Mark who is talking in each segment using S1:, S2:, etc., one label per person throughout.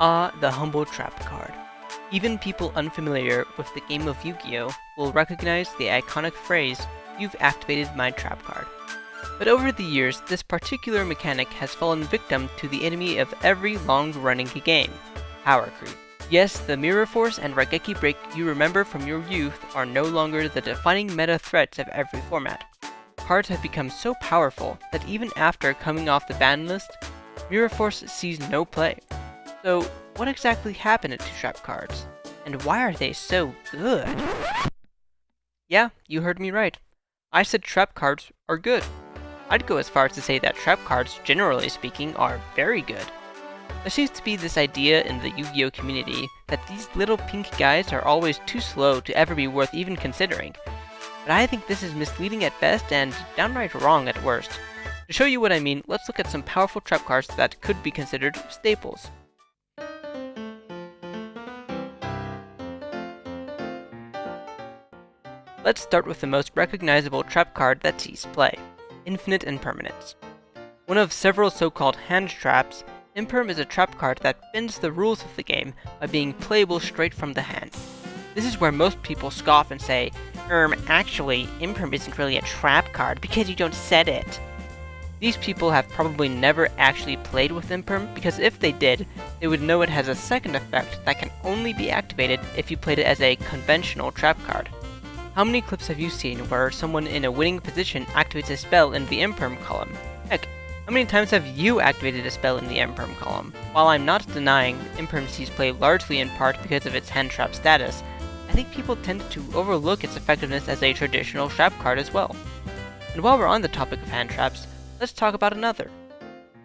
S1: Ah, the humble trap card. Even people unfamiliar with the game of Yu-Gi-Oh! Will recognize the iconic phrase, "You've activated my trap card." But over the years, this particular mechanic has fallen victim to the enemy of every long-running game, power creep. Yes, the Mirror Force and Raigeki Break you remember from your youth are no longer the defining meta threats of every format. Cards have become so powerful that even after coming off the ban list, Mirror Force sees no play. So, what exactly happened to trap cards? And why are they so good? Yeah, you heard me right. I said trap cards are good. I'd go as far as to say that trap cards, generally speaking, are very good. There seems to be this idea in the Yu-Gi-Oh! Community that these little pink guys are always too slow to ever be worth even considering. But I think this is misleading at best and downright wrong at worst. To show you what I mean, let's look at some powerful trap cards that could be considered staples. Let's start with the most recognizable trap card that sees play, Infinite Impermanence. One of several so-called hand traps, Imperm is a trap card that bends the rules of the game by being playable straight from the hand. This is where most people scoff and say, actually, Imperm isn't really a trap card because you don't set it. These people have probably never actually played with Imperm, because if they did, they would know it has a second effect that can only be activated if you played it as a conventional trap card. How many clips have you seen where someone in a winning position activates a spell in the Imperm column? Heck, how many times have you activated a spell in the Imperm column? While I'm not denying Imperm sees play largely in part because of its hand trap status, I think people tend to overlook its effectiveness as a traditional trap card as well. And while we're on the topic of hand traps, let's talk about another.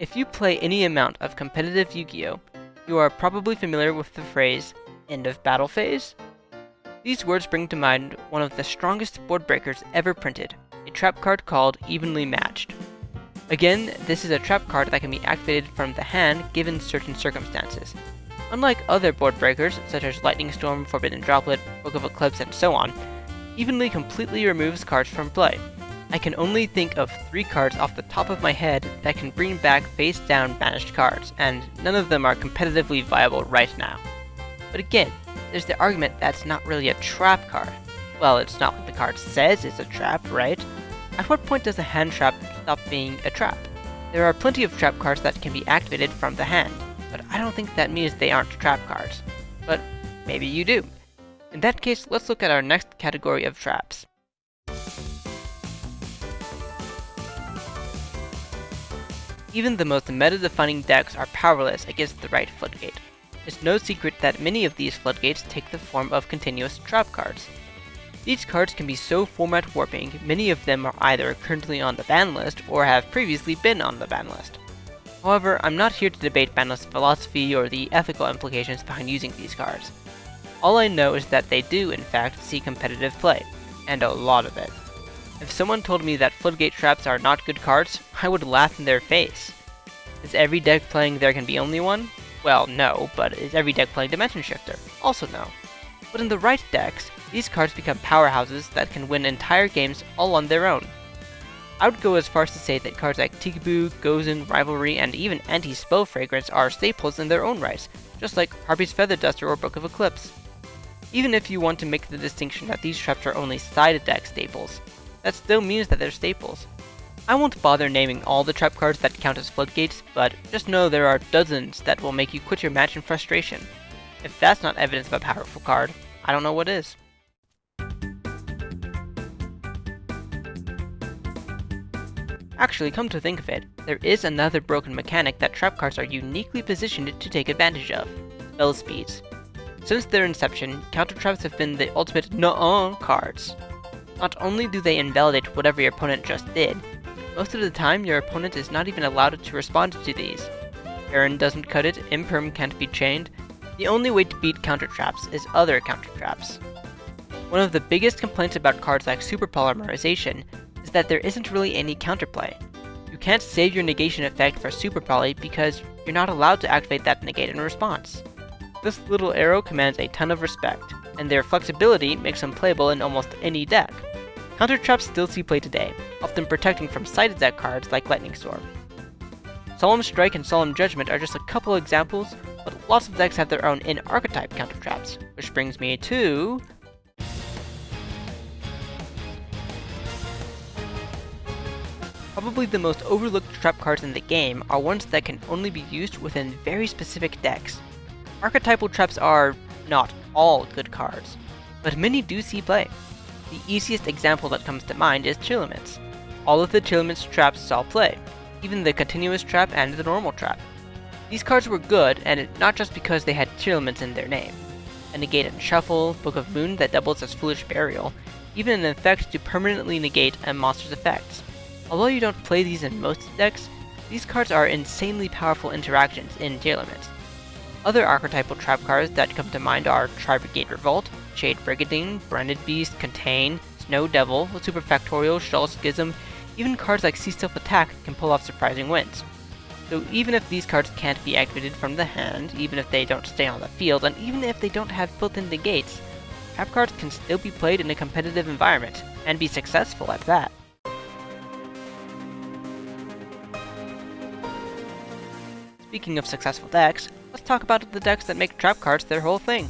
S1: If you play any amount of competitive Yu-Gi-Oh!, you are probably familiar with the phrase, "end of battle phase." These words bring to mind one of the strongest board breakers ever printed, a trap card called Evenly Matched. Again, this is a trap card that can be activated from the hand given certain circumstances. Unlike other board breakers, such as Lightning Storm, Forbidden Droplet, Book of Eclipse, and so on, Evenly completely removes cards from play. I can only think of 3 cards off the top of my head that can bring back face-down banished cards, and none of them are competitively viable right now. But again, there's the argument that's not really a trap card. Well, it's not what the card says it's a trap, right? At what point does a hand trap stop being a trap? There are plenty of trap cards that can be activated from the hand, but I don't think that means they aren't trap cards. But maybe you do. In that case, let's look at our next category of traps. Even the most meta-defining decks are powerless against the right Floodgate. It's no secret that many of these Floodgates take the form of continuous trap cards. These cards can be so format warping, many of them are either currently on the ban list or have previously been on the ban list. However, I'm not here to debate ban list philosophy or the ethical implications behind using these cards. All I know is that they do, in fact, see competitive play, and a lot of it. If someone told me that Floodgate Traps are not good cards, I would laugh in their face. Is every deck playing There Can Be Only One? Well, no, but is every deck playing Dimension Shifter? Also no. But in the right decks, these cards become powerhouses that can win entire games all on their own. I would go as far as to say that cards like Tikaboo, Gozen, Rivalry, and even Anti-Spell Fragrance are staples in their own rights, just like Harpy's Feather Duster or Book of Eclipse. Even if you want to make the distinction that these traps are only side deck staples, that still means that they're staples. I won't bother naming all the trap cards that count as floodgates, but just know there are dozens that will make you quit your match in frustration. If that's not evidence of a powerful card, I don't know what is. Actually, come to think of it, there is another broken mechanic that trap cards are uniquely positioned to take advantage of: spell speeds. Since their inception, counter traps have been the ultimate nuh-uh cards. Not only do they invalidate whatever your opponent just did, most of the time your opponent is not even allowed to respond to these. Aaron doesn't cut it, Imperm can't be chained. The only way to beat counter traps is other counter traps. One of the biggest complaints about cards like Super Polymerization is that there isn't really any counterplay. You can't save your negation effect for Super Poly because you're not allowed to activate that negate in response. This little arrow commands a ton of respect, and their flexibility makes them playable in almost any deck. Counter traps still see play today, often protecting from side deck cards like Lightning Storm. Solemn Strike and Solemn Judgment are just a couple examples, but lots of decks have their own in-archetype counter traps, which brings me to... probably the most overlooked trap cards in the game are ones that can only be used within very specific decks. Archetypal traps are not all good cards, but many do see play. The easiest example that comes to mind is Chilimits. All of the Chilimits traps saw play, even the continuous trap and the normal trap. These cards were good, and not just because they had Chilimits in their name. A negate and shuffle, Book of Moon that doubles as Foolish Burial, even an effect to permanently negate a monster's effects. Although you don't play these in most decks, these cards are insanely powerful interactions in Chilimits. Other archetypal trap cards that come to mind are Tri-Brigade Revolt, Shade Brigadine, Branded Beast, Contain, Snow Devil, Superfactorial, Shell Schism. Even cards like Sea Stealth Attack can pull off surprising wins. So even if these cards can't be activated from the hand, even if they don't stay on the field, and even if they don't have built-in negates, trap cards can still be played in a competitive environment, and be successful at that. Speaking of successful decks, let's talk about the decks that make trap cards their whole thing.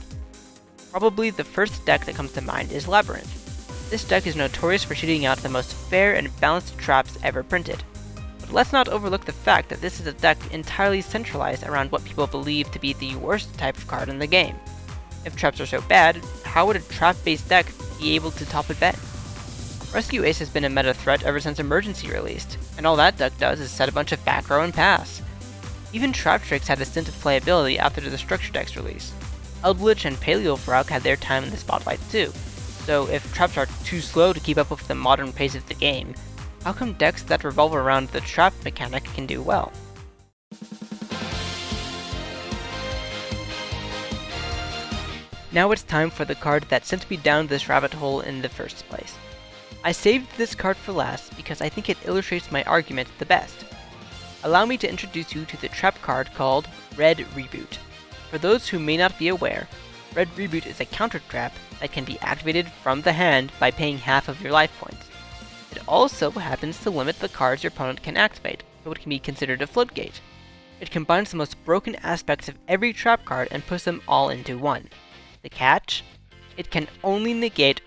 S1: Probably the first deck that comes to mind is Labyrinth. This deck is notorious for shooting out the most fair and balanced traps ever printed. But let's not overlook the fact that this is a deck entirely centralized around what people believe to be the worst type of card in the game. If traps are so bad, how would a trap-based deck be able to top it then? Rescue Ace has been a meta threat ever since Emergency released, and all that deck does is set a bunch of back row and pass. Even Trap Tricks had a stint of playability after the Structure Deck's release. Eldritch and Paleofrog had their time in the spotlight too, so if traps are too slow to keep up with the modern pace of the game, how come decks that revolve around the trap mechanic can do well? Now it's time for the card that sent me down this rabbit hole in the first place. I saved this card for last because I think it illustrates my argument the best. Allow me to introduce you to the trap card called Red Reboot. For those who may not be aware, Red Reboot is a counter trap that can be activated from the hand by paying half of your life points. It also happens to limit the cards your opponent can activate, so it can be considered a floodgate. It combines the most broken aspects of every trap card and puts them all into one. The catch? It can only negate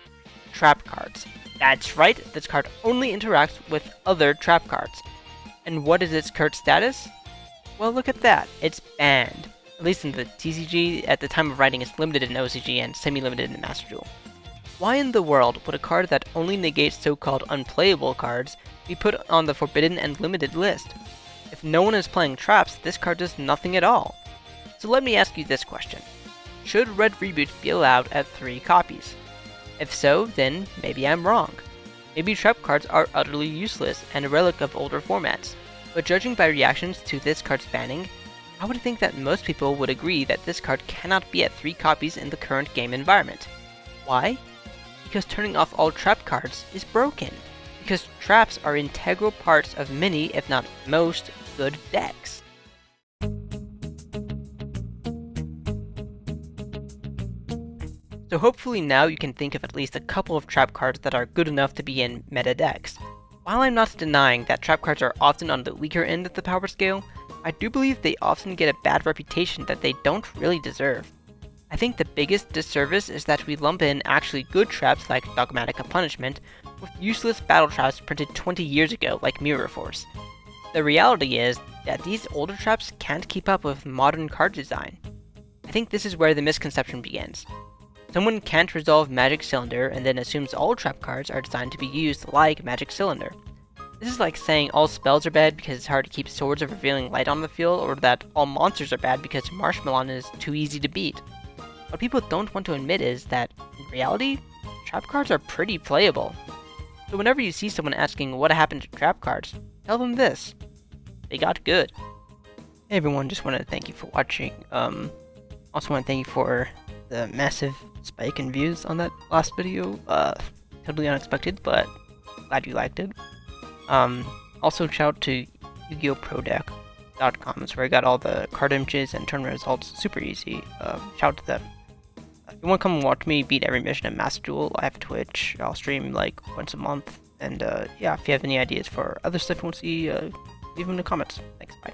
S1: trap cards. That's right, this card only interacts with other trap cards. And what is its current status? Well, look at that, it's banned. At least in the TCG, at the time of writing it's limited in OCG and semi-limited in Master Duel. Why in the world would a card that only negates so-called unplayable cards be put on the forbidden and limited list? If no one is playing traps, this card does nothing at all. So let me ask you this question. Should Red Reboot be allowed at 3 copies? If so, then maybe I'm wrong. Maybe trap cards are utterly useless and a relic of older formats, but judging by reactions to this card's banning, I would think that most people would agree that this card cannot be at 3 copies in the current game environment. Why? Because turning off all trap cards is broken. Because traps are integral parts of many, if not most, good decks. So hopefully now you can think of at least a couple of trap cards that are good enough to be in meta decks. While I'm not denying that trap cards are often on the weaker end of the power scale, I do believe they often get a bad reputation that they don't really deserve. I think the biggest disservice is that we lump in actually good traps like Dogmatica Punishment with useless battle traps printed 20 years ago like Mirror Force. The reality is that these older traps can't keep up with modern card design. I think this is where the misconception begins. Someone can't resolve Magic Cylinder and then assumes all trap cards are designed to be used like Magic Cylinder. This is like saying all spells are bad because it's hard to keep Swords of Revealing Light on the field, or that all monsters are bad because Marshmallow is too easy to beat. What people don't want to admit is that, in reality, trap cards are pretty playable. So whenever you see someone asking what happened to trap cards, tell them this. They got good. Hey everyone, just wanted to thank you for watching. Also want to thank you for the massive spike in views on that last video. Totally unexpected, but glad you liked it. Also shout out to YugiOhProDeck.com. It's where I got all the card images and tournament results super easy. Shout out to them. If you want to come and watch me beat every mission at Master Duel, I have Twitch. I'll stream like once a month. And yeah, if you have any ideas for other stuff you want to see, leave them in the comments. Thanks, bye.